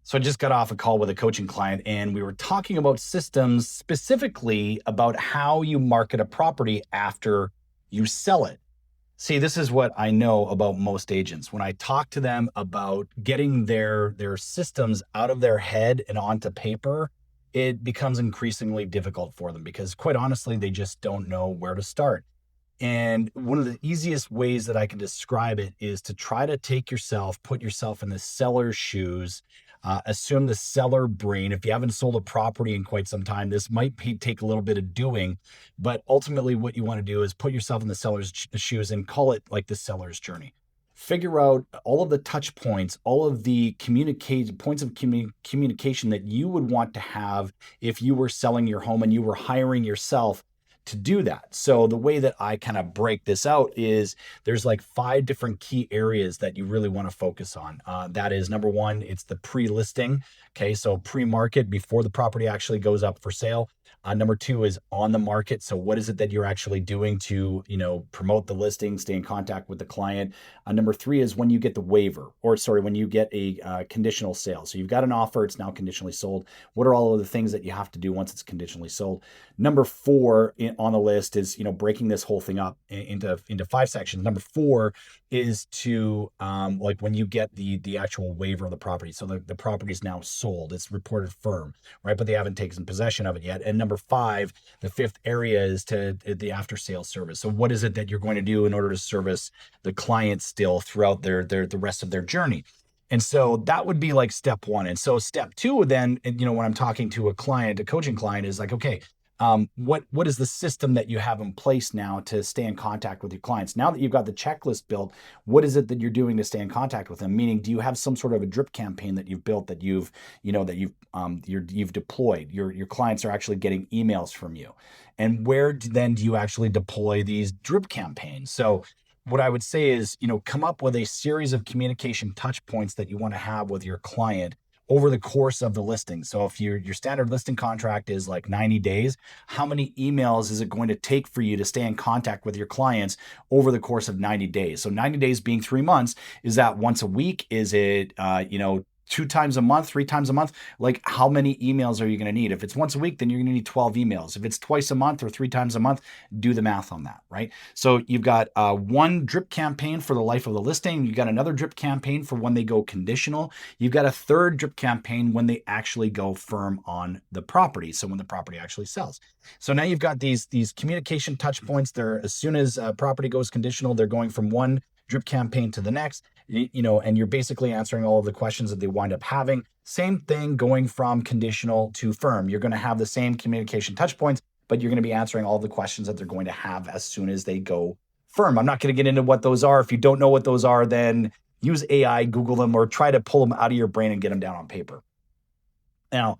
So I just got off a call with a coaching client and we were talking about systems, specifically about how you market a property after you sell it. See, this is what I know about most agents. When I talk to them about getting their systems out of their head and onto paper, it becomes increasingly difficult for them because quite honestly, they just don't know where to start. And one of the easiest ways that I can describe it is to try to take yourself, put yourself in the seller's shoes, assume the seller brain. If you haven't sold a property in quite some time, this might take a little bit of doing, but ultimately, what you want to do is put yourself in the seller's shoes and call it like the seller's journey. Figure out all of the touch points, all of the points of communication that you would want to have if you were selling your home and you were hiring yourself to do that. So the way that I kind of break this out is there's like 5 different key areas that you really want to focus on. That is number one, it's the pre-listing. Okay, so pre-market before the property actually goes up for sale. Number two is on the market. So what is it that you're actually doing to, promote the listing, stay in contact with the client? Number three is when you get the waiver, or sorry, when you get a conditional sale. So you've got an offer, it's now conditionally sold. What are all of the things that you have to do once it's conditionally sold? Number four on the list is, breaking this whole thing up into 5 sections. Number four is to like when you get the actual waiver of the property. So the property is now sold, it's reported firm, right? But they haven't taken possession of it yet. And number five, the fifth area is to the after sales service. So what is it that you're going to do in order to service the client still throughout the rest of their journey? And so that would be like step one. And so step two, then, when I'm talking to a client, a coaching client, is like, okay, what is the system that you have in place now to stay in contact with your clients? Now that you've got the checklist built, what is it that you're doing to stay in contact with them? Meaning, do you have some sort of a drip campaign that you've built that you've deployed? Your clients are actually getting emails from you, and where then do you actually deploy these drip campaigns? So what I would say is, come up with a series of communication touch points that you want to have with your client over the course of the listing. So if your standard listing contract is like 90 days, how many emails is it going to take for you to stay in contact with your clients over the course of 90 days? So 90 days being 3 months, is that once a week? Is it, 2 times a month, 3 times a month? Like, how many emails are you going to need? If it's once a week, then you're going to need 12 emails. If it's twice a month or 3 times a month, do the math on that, right? So you've got one drip campaign for the life of the listing. You've got another drip campaign for when they go conditional. You've got a third drip campaign when they actually go firm on the property. So when the property actually sells. So now you've got these communication touch points. They're, as soon as property goes conditional, they're going from one drip campaign to the next, and you're basically answering all of the questions that they wind up having. Same thing going from conditional to firm. You're going to have the same communication touch points, but you're going to be answering all the questions that they're going to have as soon as they go firm. I'm not going to get into what those are. If you don't know what those are, then use AI, Google them, or try to pull them out of your brain and get them down on paper. Now,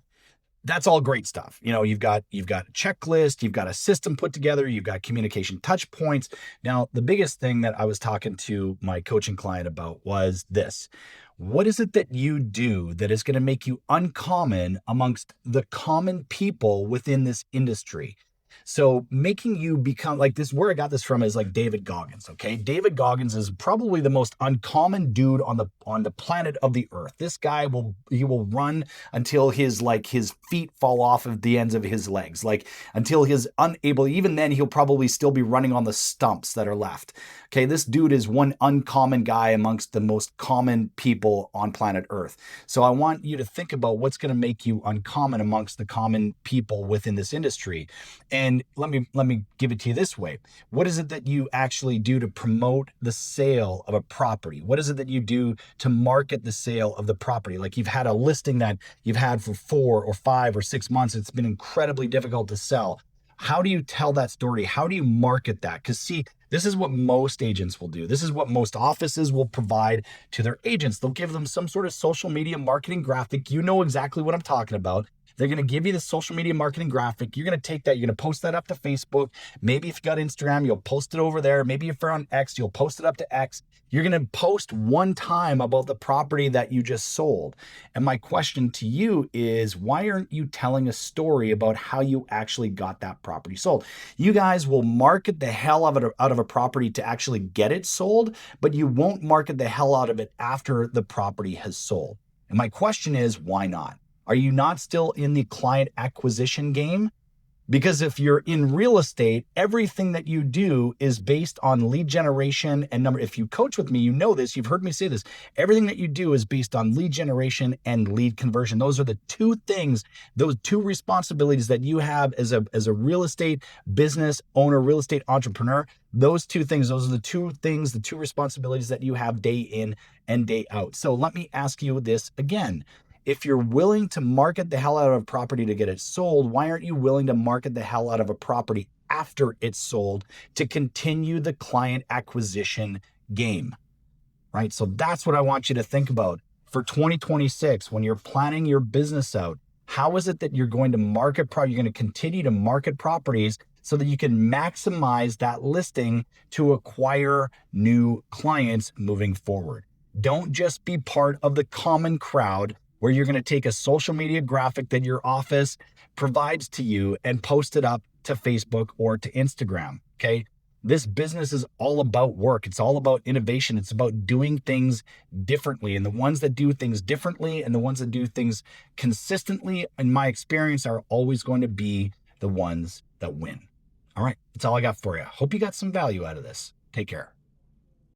that's all great stuff. You've got a checklist, you've got a system put together, you've got communication touch points. Now, the biggest thing that I was talking to my coaching client about was this. What is it that you do that is going to make you uncommon amongst the common people within this industry? So making you become like this, where I got this from is like David Goggins. Okay. David Goggins is probably the most uncommon dude on the planet of the earth. This guy will run until his feet fall off of the ends of his legs, like until he's unable. Even then he'll probably still be running on the stumps that are left. Okay. This dude is one uncommon guy amongst the most common people on planet earth. So I want you to think about what's going to make you uncommon amongst the common people within this industry. And let me give it to you this way. What is it that you actually do to promote the sale of a property? What is it that you do to market the sale of the property? Like, you've had a listing that you've had for 4 or 5 or 6 months. It's been incredibly difficult to sell. How do you tell that story? How do you market that? Because see, this is what most agents will do. This is what most offices will provide to their agents. They'll give them some sort of social media marketing graphic. You know exactly what I'm talking about. They're going to give you the social media marketing graphic. You're going to take that. You're going to post that up to Facebook. Maybe if you got Instagram, you'll post it over there. Maybe if you're on X, you'll post it up to X. You're going to post one time about the property that you just sold. And my question to you is, why aren't you telling a story about how you actually got that property sold? You guys will market the hell out of a property to actually get it sold, but you won't market the hell out of it after the property has sold. And my question is, why not? Are you not still in the client acquisition game? Because if you're in real estate, everything that you do is based on lead generation and number. If you coach with me, you know this, you've heard me say this. Everything that you do is based on lead generation and lead conversion. Those are the two things, those two responsibilities that you have as a real estate business owner, real estate entrepreneur. Those two things, those are the two responsibilities that you have day in and day out. So let me ask you this again. If you're willing to market the hell out of a property to get it sold, why aren't you willing to market the hell out of a property after it's sold to continue the client acquisition game, right? So that's what I want you to think about for 2026 when you're planning your business out. How is it that you're going to market you're going to continue to market properties so that you can maximize that listing to acquire new clients moving forward? Don't just be part of the common crowd where you're going to take a social media graphic that your office provides to you and post it up to Facebook or to Instagram, okay? This business is all about work. It's all about innovation. It's about doing things differently. And the ones that do things differently and the ones that do things consistently, in my experience, are always going to be the ones that win. All right, that's all I got for you. Hope you got some value out of this. Take care.